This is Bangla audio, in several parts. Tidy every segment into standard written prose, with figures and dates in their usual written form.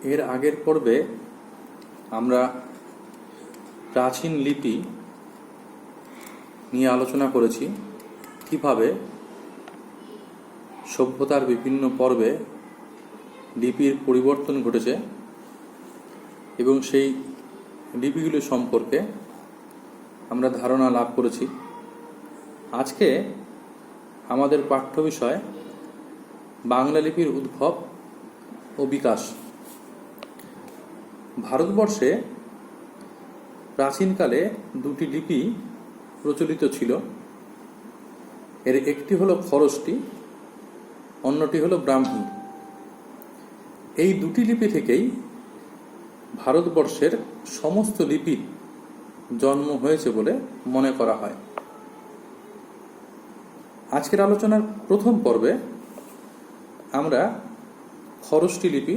এর আগের পর্বে আমরা প্রাচীন লিপি নিয়ে আলোচনা করেছি, কিভাবে সভ্যতার বিভিন্ন পর্বে লিপির পরিবর্তন ঘটেছে এবং সেই লিপিগুলি সম্পর্কে আমরা ধারণা লাভ করেছি। আজকে আমাদের পাঠ্য বিষয় বাংলা লিপির উদ্ভব ও বিকাশ। ভারতবর্ষে প্রাচীনকালে দুটি লিপি প্রচলিত ছিল। এর একটি হলো খরষ্টি, অন্যটি হলো ব্রাহ্মী। এই দুটি লিপি থেকেই ভারতবর্ষের সমস্ত লিপির জন্ম হয়েছে বলে মনে করা হয়। আজকের আলোচনার প্রথম পর্বে আমরা খরষ্টি লিপি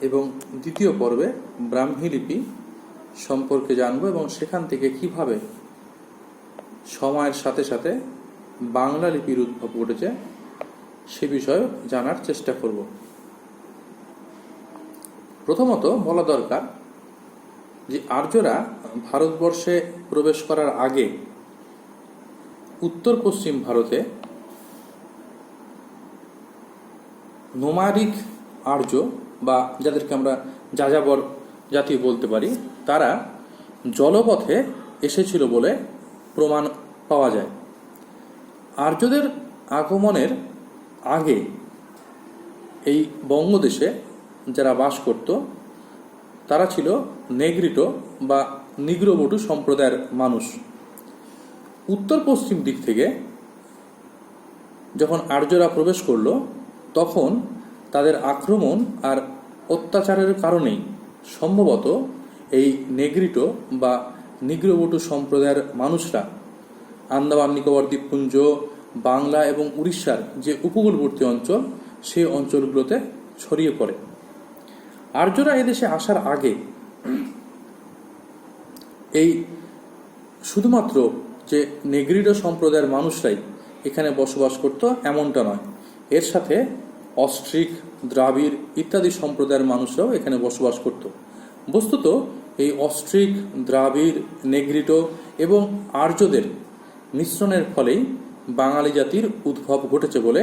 এবং দ্বিতীয় পর্বে ব্রাহ্মী লিপি সম্পর্কে জানব এবং সেখান থেকে কিভাবে সময়ের সাথে সাথে বাংলা লিপির উদ্ভব ঘটেছে সে বিষয়ে জানার চেষ্টা করব। প্রথমত বলা দরকার যে আর্যরা ভারতবর্ষে প্রবেশ করার আগে উত্তর পশ্চিম ভারতে নোমাডিক আর্য বা যাদেরকে আমরা যাযাবর জাতি বলতে পারি, তারা জলপথে এসেছিল বলে প্রমাণ পাওয়া যায়। আর্যদের আগমনের আগে এই বঙ্গদেশে যারা বাস করত তারা ছিল নেগ্রিটো বা নিগ্রোবটু সম্প্রদায়ের মানুষ। উত্তর পশ্চিম দিক থেকে যখন আর্যরা প্রবেশ করলো তখন তাদের আক্রমণ আর অত্যাচারের কারণেই সম্ভবত এই নেগ্রিটো বা নিগ্রোবটু সম্প্রদায়ের মানুষরা আন্দামান নিকোবর দ্বীপপুঞ্জ, বাংলা এবং উড়িষ্যার যে উপকূলবর্তী অঞ্চল সেই অঞ্চলগুলোতে ছড়িয়ে পড়ে। আর্যরা এদেশে আসার আগে এই শুধুমাত্র যে নেগ্রিটো সম্প্রদায়ের মানুষরাই এখানে বসবাস করত এমনটা নয়, এর সাথে অস্ট্রিক, দ্রাবিড় ইত্যাদি সম্প্রদায়ের মানুষরাও এখানে বসবাস করত। বস্তুত এই অস্ট্রিক, দ্রাবিড়, নেগ্রিটো এবং আর্যদের মিশ্রণের ফলেই বাঙালি জাতির উদ্ভব ঘটেছে বলে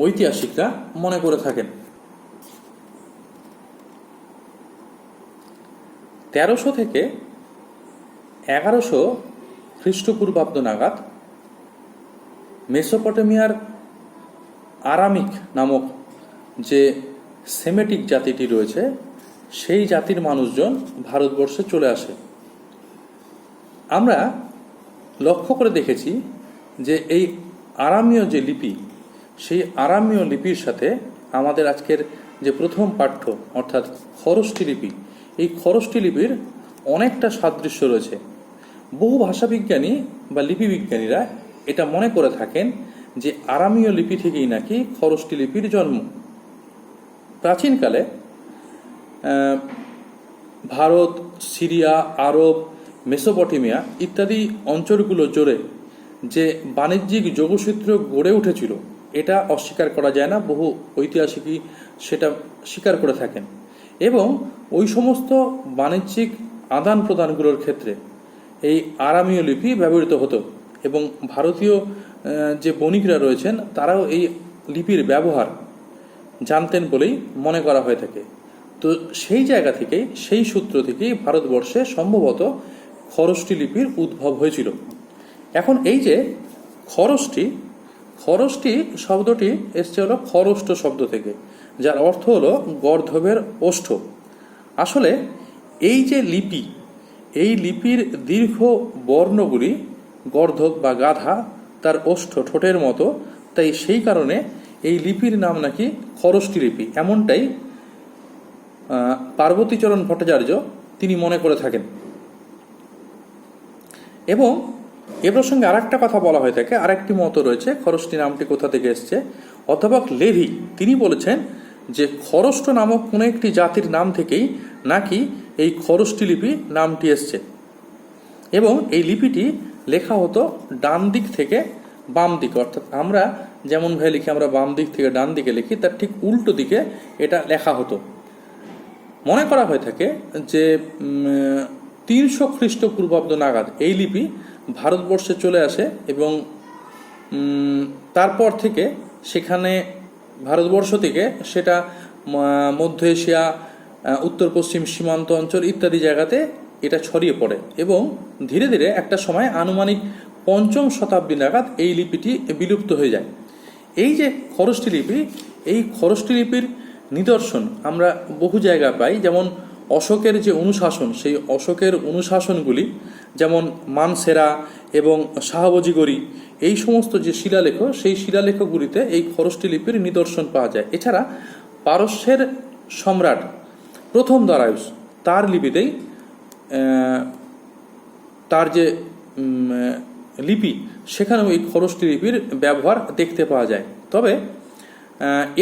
ঐতিহাসিকরা মনে করে থাকেন। 1300 থেকে 1100 খ্রিস্টপূর্বাব্দ নাগাদ মেসোপটেমিয়ার আরামিক নামক যে সেমেটিক জাতিটি রয়েছে সেই জাতির মানুষজন ভারতবর্ষে চলে আসে। আমরা লক্ষ্য করে দেখেছি যে এই আরামীয় যে লিপি, সেই আরামীয় লিপির সাথে আমাদের আজকের যে প্রথম পাঠ্য অর্থাৎ খরষ্টি লিপি, এই খরষ্টি লিপির অনেকটা সাদৃশ্য রয়েছে। বহু ভাষাবিজ্ঞানী বা লিপিবিজ্ঞানীরা এটা মনে করে থাকেন যে আরামীয় লিপি থেকেই নাকি খরষ্টি লিপির জন্ম। প্রাচীনকালে ভারত, সিরিয়া, আরব, মেসোপটেমিয়া ইত্যাদি অঞ্চলগুলো জুড়ে যে বাণিজ্যিক যোগসূত্র গড়ে উঠেছিল এটা অস্বীকার করা যায় না। বহু ঐতিহাসিকই সেটা স্বীকার করে থাকেন এবং ওই সমস্ত বাণিজ্যিক আদান প্রদানগুলোর ক্ষেত্রে এই আরামীয় লিপি ব্যবহৃত হতো এবং ভারতীয় যে বণিকরা রয়েছেন তারাও এই লিপির ব্যবহার জানতেন বলেই মনে করা হয়ে থাকে। তো সেই জায়গা থেকেই, সেই সূত্র থেকেই ভারতবর্ষে সম্ভবত খরষ্টি লিপির উদ্ভব হয়েছিল। এখন এই যে খরষ্টি, খরষ্টি শব্দটি এসছে হলো খরষ্ট শব্দ থেকে, যার অর্থ হলো গর্ধবের ওষ্ঠ। আসলে এই যে লিপি, এই লিপির দীর্ঘ বর্ণগুলি গর্ধব বা গাধা, তার ওষ্ঠ ঠোঁটের মতো, তাই সেই কারণে এই লিপির নাম নাকি খরষ্টি লিপি, এমনটাই পার্বতীচরণ ভট্টাচার্য তিনি মনে করে থাকেন। এবং এ প্রসঙ্গে আরেকটা কথা বলা হয়ে থাকে, আরেকটি মত রয়েছে খরষ্টি নামটি কোথা থেকে এসছে। অধ্যাপক লেভি তিনি বলেছেন যে খরষ্ট নামক কোনো একটি জাতির নাম থেকেই নাকি এই খরষ্টি লিপি নামটি এসছে এবং এই লিপিটি লেখা হতো ডান দিক থেকে বাম দিকে, অর্থাৎ আমরা যেমনভাবে লিখি, আমরা বাম দিক থেকে ডান দিকে লিখি, তার ঠিক উল্টো দিকে এটা লেখা হতো। মনে করা হয়ে থাকে যে 300 খ্রিস্টপূর্বাব্দ নাগাদ এই লিপি ভারতবর্ষে চলে আসে এবং তারপর থেকে সেখানে ভারতবর্ষ থেকে সেটা মধ্য এশিয়া, উত্তর পশ্চিম সীমান্ত অঞ্চল ইত্যাদি জায়গাতে এটা ছড়িয়ে পড়ে এবং ধীরে ধীরে একটা সময় আনুমানিক 5ম শতাব্দী নাগাদ এই লিপিটি বিলুপ্ত হয়ে যায়। এই যে খরষ্টি লিপি, এই খরষ্টি লিপির নিদর্শন আমরা বহু জায়গা পাই, যেমন অশোকের যে অনুশাসন, সেই অশোকের অনুশাসনগুলি যেমন মানসেরা এবং শাহবজিগরি, এই সমস্ত যে শিলালেখ, সেই শিলালেখগুলিতে এই খরষ্টি লিপির নিদর্শন পাওয়া যায়। এছাড়া পারস্যের সম্রাট প্রথম দারায়ুস, তার লিপিতেই তার যে লিপি, সেখানেও এই খরষ্টি লিপির ব্যবহার দেখতে পাওয়া যায়। তবে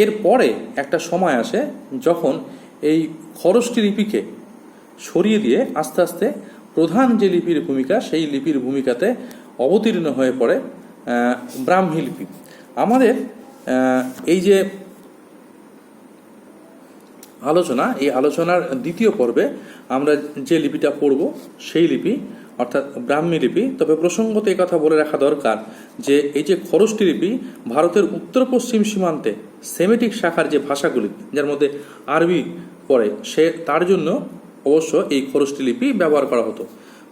এর পরে একটা সময় আসে যখন এই খরষ্টি লিপিকে সরিয়ে দিয়ে আস্তে আস্তে প্রধান যে লিপির ভূমিকা, সেই লিপির ভূমিকাতে অবতীর্ণ হয়ে পড়ে ব্রাহ্মী লিপি। আমাদের এই যে আলোচনা, এই আলোচনার দ্বিতীয় পর্বে আমরা যে লিপিটা পড়ব সেই লিপি অর্থাৎ ব্রাহ্মী লিপি। তবে প্রসঙ্গত এই কথা বলে রাখা দরকার যে এই যে খরষ্টি লিপি ভারতের উত্তর পশ্চিম সীমান্তে সেমেটিক শাখার যে ভাষাগুলি, যার মধ্যে আরবি পড়ে, তার জন্য অবশ্য এই খরষ্টি লিপি ব্যবহার করা হতো।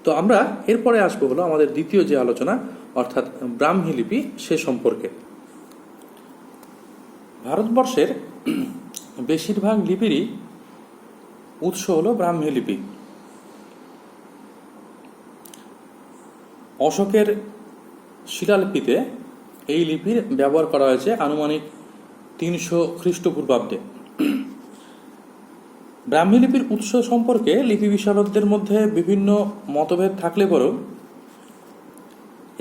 তো আমরা এরপরে আসবো হলো আমাদের দ্বিতীয় যে আলোচনা অর্থাৎ ব্রাহ্মী লিপি, সে সম্পর্কে। ভারতবর্ষের বেশিরভাগ লিপিরই উৎস হলো ব্রাহ্মী লিপি। অশোকের শিলালিপিতে এই লিপির ব্যবহার করা হয়েছে আনুমানিক 300 খ্রিস্টপূর্বাব্দে। ব্রাহ্মী লিপির উৎস সম্পর্কে লিপি বিশারদদের মধ্যে বিভিন্ন মতভেদ থাকলে পরেও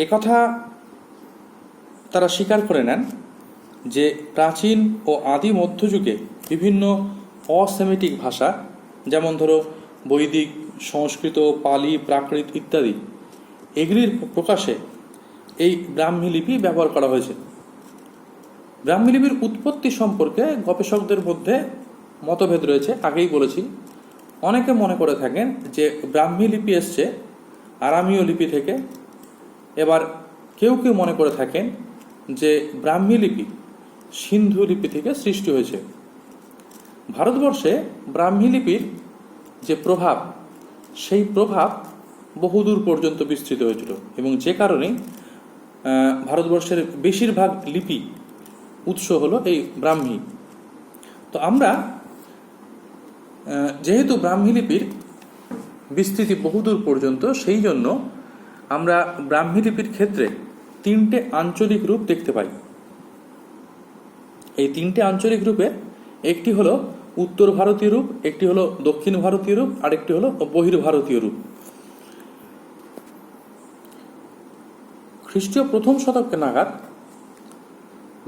একথা তারা স্বীকার করে নেন যে প্রাচীন ও আদি মধ্যযুগে বিভিন্ন অসেমিটিক ভাষা, যেমন ধরো বৈদিক, সংস্কৃত, পালি, প্রাকৃত ইত্যাদি, এগুলির প্রকাশে এই ব্রাহ্মী লিপি ব্যবহার করা হয়েছে। ব্রাহ্মী লিপির উৎপত্তি সম্পর্কে গবেষকদের মধ্যে মতভেদ রয়েছে। আগেই বলেছি, অনেকে মনে করে থাকেন যে ব্রাহ্মী লিপি এসছে আরামীয় লিপি থেকে। এবার কেউ কেউ মনে করে থাকেন যে ব্রাহ্মী লিপি সিন্ধু লিপি থেকে সৃষ্টি হয়েছে। ভারতবর্ষে ব্রাহ্মী লিপির যে প্রভাব, সেই প্রভাব বহুদূর পর্যন্ত বিস্তৃত হয়েছিল এবং যে কারণে ভারতবর্ষের বেশিরভাগ লিপি উৎস হলো এই ব্রাহ্মী। তো আমরা যেহেতু ব্রাহ্মী লিপির বিস্তৃতি বহুদূর পর্যন্ত, সেই জন্য আমরা ব্রাহ্মী লিপির ক্ষেত্রে 3টে আঞ্চলিক রূপ দেখতে পাই। এই 3টে আঞ্চলিক রূপে একটি হলো উত্তর ভারতীয় রূপ, একটি হলো দক্ষিণ ভারতীয় রূপ, আর একটি হলো বহির্ভারতীয় রূপ। খ্রিস্টীয় প্রথম শতকে নাগাদ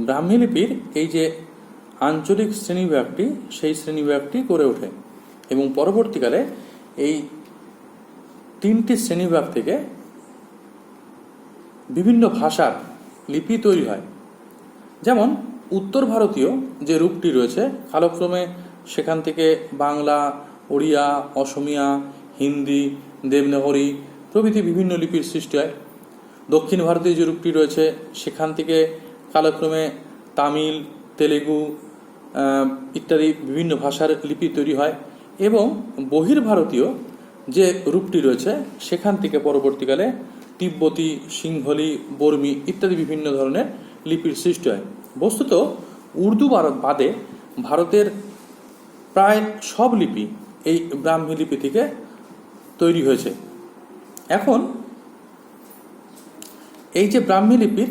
ব্রাহ্মী লিপির এই যে আঞ্চলিক শ্রেণীবিভাগটি, সেই শ্রেণীবিভাগটি গড়ে ওঠে এবং পরবর্তীকালে এই 3টি শ্রেণীবিভাগ থেকে বিভিন্ন ভাষার লিপি তৈরি হয়। যেমন উত্তর ভারতীয় যে রূপটি রয়েছে, কালক্রমে সেখান থেকে বাংলা, ওড়িয়া, অসমিয়া, হিন্দি, দেবনাগরী প্রভৃতি বিভিন্ন লিপির সৃষ্টি হয়। দক্ষিণ ভারতীয় যে রূপটি রয়েছে, সেখান থেকে কালক্রমে তামিল, তেলেগু ইত্যাদি বিভিন্ন ভাষার লিপি তৈরি হয় এবং বহির্ভারতীয় যে রূপটি রয়েছে, সেখান থেকে পরবর্তীকালে তিব্বতী, সিংহলি, বর্মী ইত্যাদি বিভিন্ন ধরনের লিপির সৃষ্টি হয়। বস্তুত উর্দু বাদে ভারতের প্রায় সব লিপি এই ব্রাহ্মী লিপি থেকে তৈরি হয়েছে। এখন এই যে ব্রাহ্মী লিপির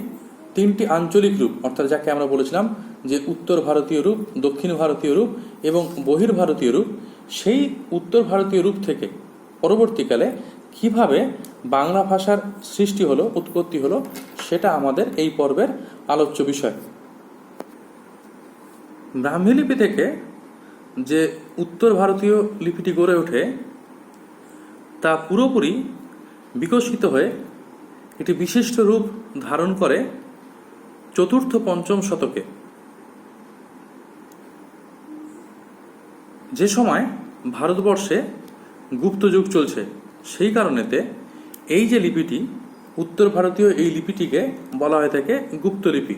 3টি আঞ্চলিক রূপ, অর্থাৎ যাকে আমরা বলেছিলাম যে উত্তর ভারতীয় রূপ, দক্ষিণ ভারতীয় রূপ এবং বহির্ভারতীয় রূপ, সেই উত্তর ভারতীয় রূপ থেকে পরবর্তীকালে কিভাবে বাংলা ভাষার সৃষ্টি হলো, উৎপত্তি হলো, সেটা আমাদের এই পর্বের আলোচ্য বিষয়। ব্রাহ্মী লিপি থেকে যে উত্তর ভারতীয় লিপিটি গড়ে ওঠে, তা পুরোপুরি বিকশিত হয়ে একটি বিশিষ্ট রূপ ধারণ করে চতুর্থ-পঞ্চম শতকে। যে সময় ভারতবর্ষে গুপ্ত যুগ চলছে, সেই কারণেতে এই যে লিপিটি, উত্তর ভারতীয় এই লিপিটিকে বলা হয়ে থাকে গুপ্তলিপি।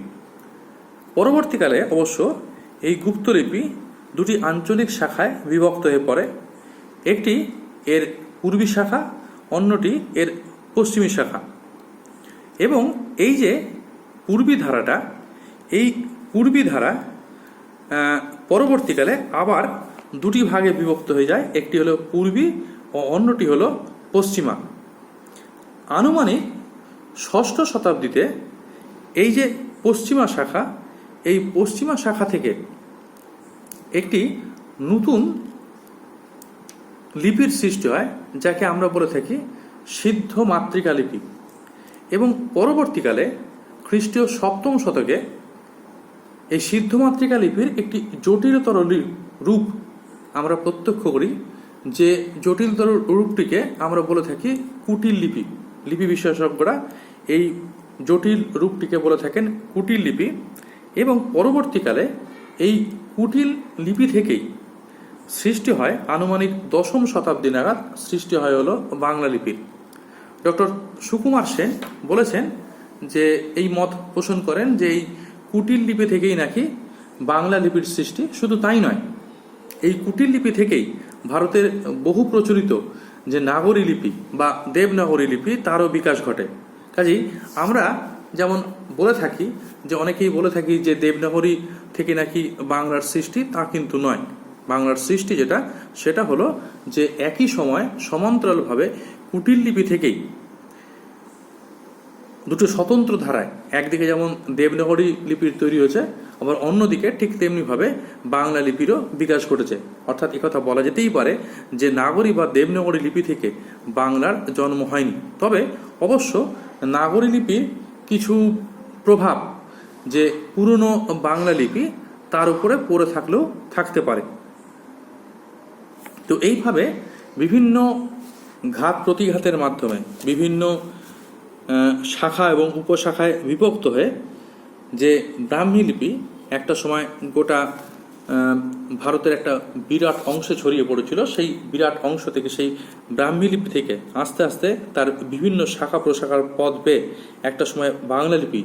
পরবর্তীকালে অবশ্য এই গুপ্তলিপি দুটি আঞ্চলিক শাখায় বিভক্ত হয়ে পড়ে। একটি এর পূর্বী শাখা, অন্যটি এর পশ্চিমী শাখা। এবং এই যে পূর্বী ধারাটা, এই পূর্বী ধারা পরবর্তীকালে আবার দুটি ভাগে বিভক্ত হয়ে যায়, একটি হলো পূর্বী ও অন্যটি হলো পশ্চিমা। আনুমানিক ৬ষ্ঠ শতাব্দীতে এই যে পশ্চিমা শাখা, এই পশ্চিমা শাখা থেকে একটি নতুন লিপির সৃষ্টি হয়, যাকে আমরা বলে থাকি সিদ্ধ মাতৃকা লিপি। এবং পরবর্তীকালে খ্রিস্টীয় ৭ম শতকে এই সিদ্ধ মাতৃকা লিপির একটি জটিলতর রূপ আমরা প্রত্যক্ষ করি, যে জটিলতর রূপটিকে আমরা বলে থাকি কুটিল লিপি। লিপি বিশেষজ্ঞরা এই জটিল রূপটিকে বলে থাকেন কুটিল লিপি। এবং পরবর্তীকালে এই কুটিল লিপি থেকেই সৃষ্টি হয় আনুমানিক ১০ম শতাব্দী নাগাদ সৃষ্টি হয় হলো বাংলা লিপির। ডক্টর সুকুমার সেন বলেছেন যে এই মত পোষণ করেন যে এই কুটিল লিপি থেকেই নাকি বাংলা লিপির সৃষ্টি। শুধু তাই নয়, এই কুটিল লিপি থেকেই ভারতের বহু প্রচলিত যে নাগরী লিপি বা দেবনাগরী লিপি তারও বিকাশ ঘটে। কাজেই আমরা যেমন বলে থাকি যে অনেকেই বলে থাকি যে দেবনাগরী থেকে নাকি বাংলার সৃষ্টি, তা কিন্তু নয়। বাংলার সৃষ্টি যেটা, সেটা হলো যে একই সময় সমান্তরালভাবে কুটিল লিপি থেকেই দুটো স্বতন্ত্র ধারায়, একদিকে যেমন দেবনাগরী লিপির তৈরি হয়েছে, আবার অন্যদিকে ঠিক তেমনিভাবে বাংলা লিপিরও বিকাশ ঘটেছে। অর্থাৎ একথা বলা যেতেই পারে যে নাগরী বা দেবনাগরী লিপি থেকে বাংলার জন্ম হয়নি। তবে অবশ্য নাগরী লিপির কিছু প্রভাব যে পুরনো বাংলা লিপি তার উপরে পড়ে থাকলেও থাকতে পারে। তো এইভাবে বিভিন্ন ঘাত প্রতিঘাতের মাধ্যমে বিভিন্ন শাখা এবং উপশাখায় বিভক্ত হয়ে যে ব্রাহ্মী লিপি একটা সময় গোটা ভারতের একটা বিরাট অংশে ছড়িয়ে পড়েছিল, সেই বিরাট অংশ থেকে, সেই ব্রাহ্মী লিপি থেকে আস্তে আস্তে তার বিভিন্ন শাখা প্রশাখার পদ পেয়ে একটা সময় বাংলা লিপি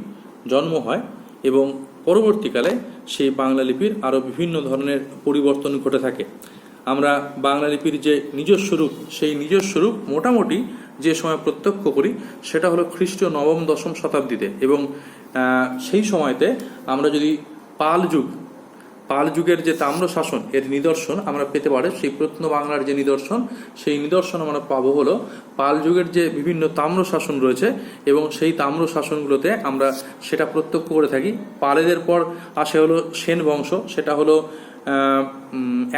জন্ম হয়। এবং পরবর্তীকালে সেই বাংলা লিপির আরও বিভিন্ন ধরনের পরিবর্তন ঘটে থাকে। আমরা বাংলা লিপির যে নিজস্ব রূপ, সেই নিজস্ব রূপ মোটামুটি যে সময় প্রত্যক্ষ করি সেটা হলো খ্রিস্টীয় ৯ম-১০ম শতাব্দীতে। এবং সেই সময়তে আমরা যদি পাল যুগের যে তাম্র শাসন এর নিদর্শন আমরা পেতে পারি, সেই প্রত্ন বাংলার যে নিদর্শন, সেই নিদর্শন আমরা পাবো হলো পাল যুগের যে বিভিন্ন তাম্র শাসন রয়েছে, এবং সেই তাম্র শাসনগুলোতে আমরা সেটা প্রত্যক্ষ করে থাকি। পালেদের পর আসে হলো সেন বংশ, সেটা হলো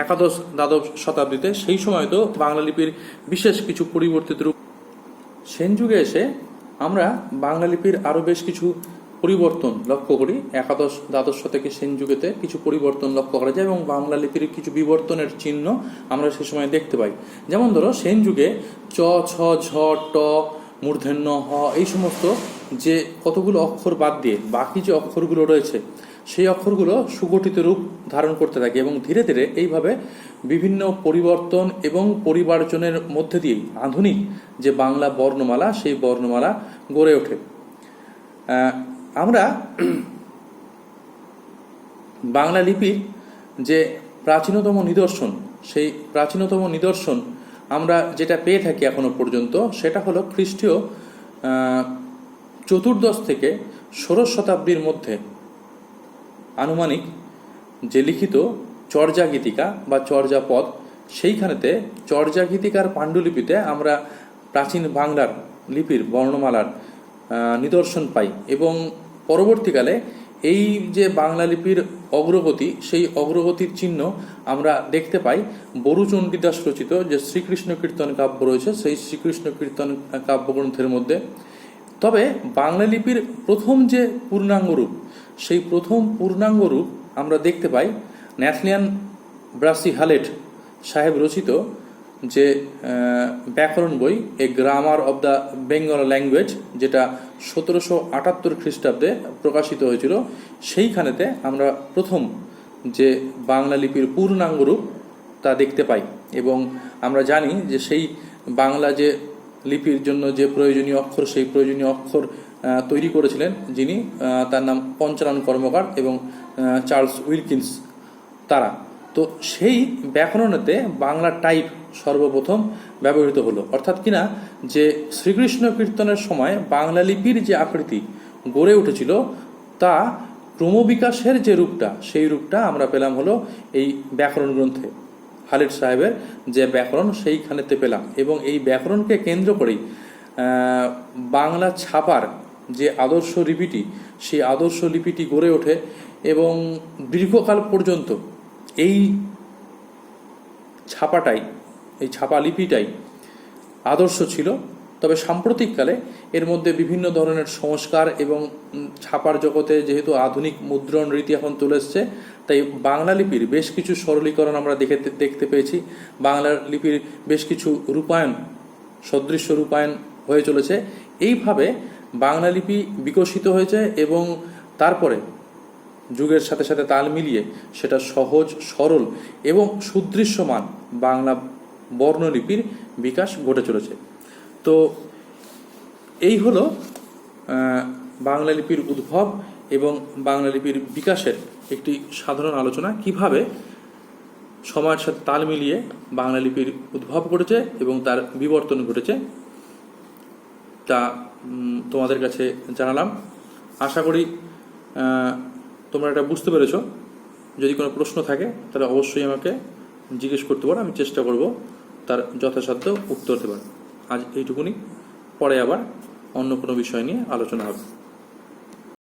একাদশ-দ্বাদশ শতাব্দীতে। সেই সময় তো বাংলা লিপির বিশেষ কিছু পরিবর্তিত রূপ। সেন যুগে এসে আমরা বাংলা লিপির আরও বেশ কিছু পরিবর্তন লক্ষ্য করি। একাদশ-দ্বাদশ শতকে সেন যুগেতে কিছু পরিবর্তন লক্ষ্য করা যায় এবং বাংলা লিপির কিছু বিবর্তনের চিহ্ন আমরা সে সময় দেখতে পাই। যেমন ধরো সেন যুগে চ, ছ, ঝ, ট, মূর্ধন্য, হ এই সমস্ত যে কতগুলো অক্ষর বাদ দিয়ে বাকি যে অক্ষরগুলো রয়েছে, সেই অক্ষরগুলো সুগঠিত রূপ ধারণ করতে থাকে এবং ধীরে ধীরে এইভাবে বিভিন্ন পরিবর্তন এবং পরিমার্জনের মধ্যে দিয়েই আধুনিক যে বাংলা বর্ণমালা, সেই বর্ণমালা গড়ে ওঠে। আমরা বাংলা লিপির যে প্রাচীনতম নিদর্শন, সেই প্রাচীনতম নিদর্শন আমরা যেটা পেয়ে থাকি এখনো পর্যন্ত, সেটা হলো খ্রিস্টীয় 14 থেকে 16 শতাব্দীর মধ্যে আনুমানিক যে লিখিত চর্যা গীতিকা বা চর্যাপদ, সেইখানেতে চর্যা গীতিকার পাণ্ডুলিপিতে আমরা প্রাচীন বাংলার লিপির বর্ণমালার নিদর্শন পাই। এবং পরবর্তীকালে এই যে বাংলা লিপির অগ্রগতি, সেই অগ্রগতির চিহ্ন আমরা দেখতে পাই বরু চণ্ডীদাস রচিত যে শ্রীকৃষ্ণ কীর্তন কাব্য রয়েছে, সেই শ্রীকৃষ্ণ কীর্তন কাব্যগ্রন্থের মধ্যে। তবে বাংলা লিপির প্রথম যে পূর্ণাঙ্গ রূপ, সেই প্রথম পূর্ণাঙ্গ রূপ আমরা দেখতে পাই ন্যাথলিয়ান ব্রাসি হালেট সাহেব রচিত যে ব্যাকরণ বই, a grammar of the Bengal language, যেটা 1778 খ্রিস্টাব্দে প্রকাশিত হয়েছিল। সেইখানেতে আমরা প্রথম যে বাংলা লিপির পূর্ণাঙ্গ রূপ তা দেখতে পাই। এবং আমরা জানি যে সেই বাংলা যে লিপির জন্য যে প্রয়োজনীয় অক্ষর, সেই প্রয়োজনীয় অক্ষর তৈরি করেছিলেন যিনি, তার নাম পঞ্চানন কর্মকার এবং চার্লস উইলকিন্স তারা। তো সেই ব্যাকরণেতে বাংলা টাইপ সর্বপ্রথম ব্যবহৃত হলো, অর্থাৎ কিনা যে শ্রীকৃষ্ণ কীর্তনের সময় বাংলা লিপির যে আকৃতি গড়ে উঠেছিল তা ক্রমবিকাশের যে রূপটা, সেই রূপটা আমরা পেলাম হলো এই ব্যাকরণ গ্রন্থে। খালিদ সাহেবের যে ব্যাকরণ সেইখানেতে পেলাম, এবং এই ব্যাকরণকে কেন্দ্র করেই বাংলা ছাপার যে আদর্শ লিপিটি, সেই আদর্শ লিপিটি গড়ে ওঠে এবং দীর্ঘকাল পর্যন্ত এই ছাপাটাই, এই ছাপা লিপিটাই আদর্শ ছিল। তবে সাম্প্রতিককালে এর মধ্যে বিভিন্ন ধরনের সংস্কার এবং ছাপার জগতে যেহেতু আধুনিক মুদ্রণ রীতি এখন চলে এসছে, তাই বাংলা লিপির বেশ কিছু সরলীকরণ আমরা দেখতে পেয়েছি। বাংলা লিপির বেশ কিছু রূপায়ণ, সদৃশ্য রূপায়ণ হয়ে চলেছে। এইভাবে বাংলা লিপি বিকশিত হয়েছে এবং তারপরে যুগের সাথে সাথে তাল মিলিয়ে সেটা সহজ, সরল এবং সুদৃশ্যমান বাংলা বর্ণলিপির বিকাশ ঘটে চলেছে। তো এই হলো বাংলা লিপির উদ্ভব এবং বাংলা লিপির বিকাশের একটি সাধারণ আলোচনা, কিভাবে সময়ের সাথে তাল মিলিয়ে বাংলা লিপির উদ্ভব ঘটেছে এবং তার বিবর্তন ঘটেছে, তা তোমাদের কাছে জানালাম। আশা করি তোমরা এটা বুঝতে পেরেছো। যদি কোনো প্রশ্ন থাকে তাহলে অবশ্যই আমাকে জিজ্ঞেস করতে পারো, আমি চেষ্টা করব তার যথাসাধ্য উত্তর দেবার। আজ এইটুকুনি, পরে আবার অন্য কোনো বিষয় নিয়ে আলোচনা হবে।